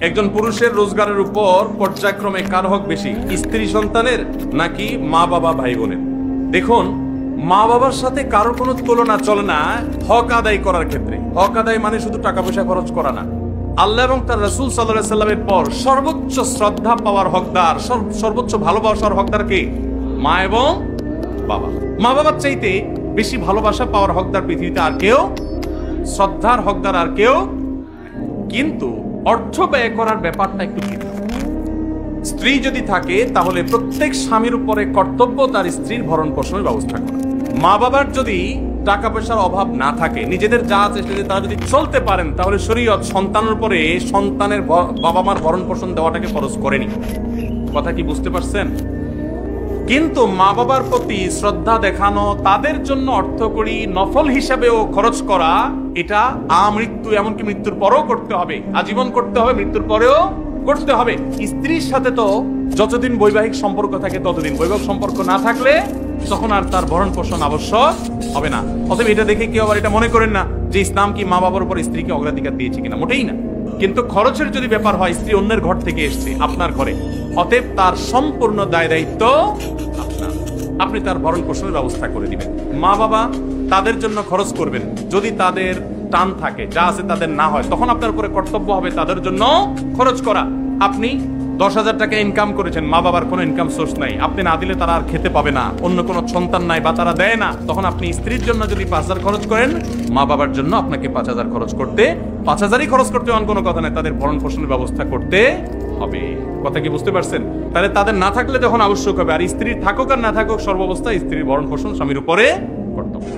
একজন পুরুষের রোজগারের উপর পর্যায়ক্রমে কার হক বেশি, স্ত্রী সন্তানের নাকি মা বাবা ভাই বোনের? দেখুন, মা বাবার সাথে কারো কোনো তুলনা চলে না হক আদায় করার ক্ষেত্রে। হক আদায় মানে শুধু টাকা পয়সা খরচ করা না। আল্লাহ এবং তার রাসূল সাল্লাল্লাহু আলাইহি সাল্লামের পর সর্বোচ্চ শ্রদ্ধা পাওয়ার হকদার, সর্বোচ্চ ভালোবাসার হকদার কে? মা এবং বাবা। মা বাবার চাইতে বেশি ভালোবাসা পাওয়ার হকদার পৃথিবীতে আর কেউ, শ্রদ্ধার হকদার আর কেউ। কিন্তু অর্থ ব্যয় করার ব্যাপারটা একটু ভিন্ন। স্ত্রী যদি থাকে তাহলে প্রত্যেক স্বামীর উপরে কর্তব্য তার স্ত্রীর ভরণ পোষণের ব্যবস্থা করা। মা বাবার যদি টাকা পয়সার অভাব না থাকে, নিজেদের যা আছে তারা যদি চলতে পারেন, তাহলে শরীয়ত সন্তানের উপরে সন্তানের বাবা মার ভরণ পোষণ দেওয়াটাকে ফরজ করেনি। কথা কি বুঝতে পারছেন? কিন্তু মা বাবার প্রতি শ্রদ্ধা দেখানো, তাদের জন্য অর্থকড়ি নফল হিসাবেও খরচ করা, এটা আমৃত্যু, এমনকি মৃত্যুর পরেও করতে হবে, আজীবন করতে হবে, মৃত্যুর পরেও করতে হবে। স্ত্রীর সাথে তো যতদিন বৈবাহিক সম্পর্ক থাকে ততদিন, বৈবাহিক সম্পর্ক না থাকলে তখন আর তার ভরণ পোষণ আবশ্যক হবে না। অতএব এটা দেখে কেউ আবার এটা মনে করেন না যে ইসলাম কি মা বাবার উপর স্ত্রীকে অগ্রাধিকার দিয়েছে কিনা, মোটেই না। কিন্তু খরচের যদি ব্যাপার হয়, স্ত্রী অন্যের ঘর থেকে এসছে আপনার ঘরে, অতএব তার সম্পূর্ণ দায় দায়িত্ব আপনার, আপনি তার ভরণ পোষণের ব্যবস্থা করে দিবেন। মা বাবা তাদের জন্য খরচ করবেন, যদি তাদের টান থাকে, যা আছে তাদের না হয়, তখন আপনার উপরে কর্তব্য হবে তাদের জন্য খরচ করা। আপনি 10,000 টাকা ইনকাম করেছেন, মা বাবার কোনো ইনকাম সোর্স নাই, আপনি না দিলে তারা আর খেতে পাবে না, অন্য কোনো সন্তান নাই বা তারা দেয় না, তখন আপনি স্ত্রীর জন্য যদি 5,000 খরচ করেন, মা বাবার জন্য আপনাকে 5,000 খরচ করতে, 5,000ই খরচ করতে এমন কোনো কথা নাই, তাদের ভরণ পোষণের ব্যবস্থা করতে হবে। কথা কি বুঝতে পারছেন? তাহলে তাদের না থাকলে তখন আবশ্যক হবে, আর স্ত্রীর থাকুক আর না থাকুক, সর্বাবস্থায় স্ত্রীর ভরণ পোষণ স্বামীর উপরে কর্তব্য।